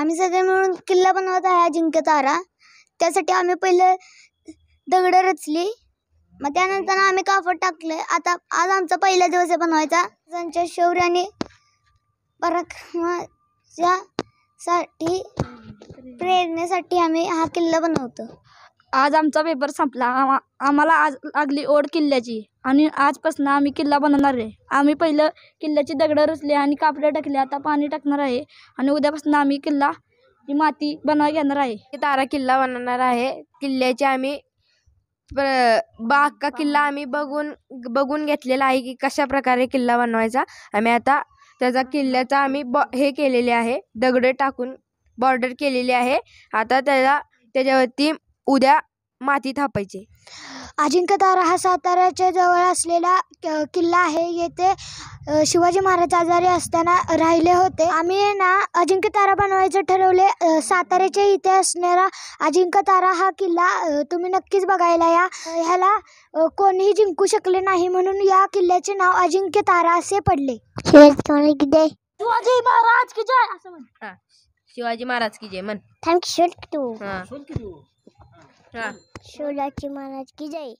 आम्ही सगळे मिळून किल्ला बनवत आहे अजिंक्य तारा। त्यासाठी आम्ही पहिले दगड रचली, मग त्यानंतर आम्ही कापड टाकले। आता आज आमचा पहिला दिवस आहे बनवायचा। त्यांच्या शौर्य आणि पराक्रमासाठी प्रेरणेसाठी आम्ही हा किल्ला बनवतो। आज आमचा पेपर संपला। आम्हाला आज लागली ओढ किल्ल्याची आणि आजपासून आम्ही किल्ला बनवणार आहे। आम्ही पहिलं किल्ल्याची दगड रचली आणि कापड टाकले, आता पाणी टाकणार आहे आणि उद्यापासून आम्ही किल्ला ही माती बनवायला घेणार आहे। तारा किल्ला बनवणार आहे। किल्ल्याचे आम्ही अख्खा किल्ला आम्ही बघून घेतलेला आहे की कशा प्रकारे किल्ला बनवायचा। आम्ही आता त्याचा किल्ल्याचा आम्ही हे केलेले आहे, दगड टाकून बॉर्डर केलेली आहे। आता त्याच्यावरती उद्या माती थापायची। अजिंक्य तारा हा साताऱ्याच्या जवळ असलेला किल्ला आहे। येथे शिवाजी महाराज आजारी असताना राहिले होते। आम्ही ना अजिंक्य तारा बनवायचं ठरवले। साताऱ्याच्या इथे असणारा अजिंक्य तारा हा किल्ला तुम्ही नक्कीच बघायला या। ह्याला कोणीही जिंकू शकले नाही, म्हणून या किल्ल्याचे नाव अजिंक्य तारा असे पडले। शिवाजी महाराज की जय असं म्हण। शिवाजी महाराज की जय म्हण। थँक्यू। शिवाजी शिवाजी महाराज की जय।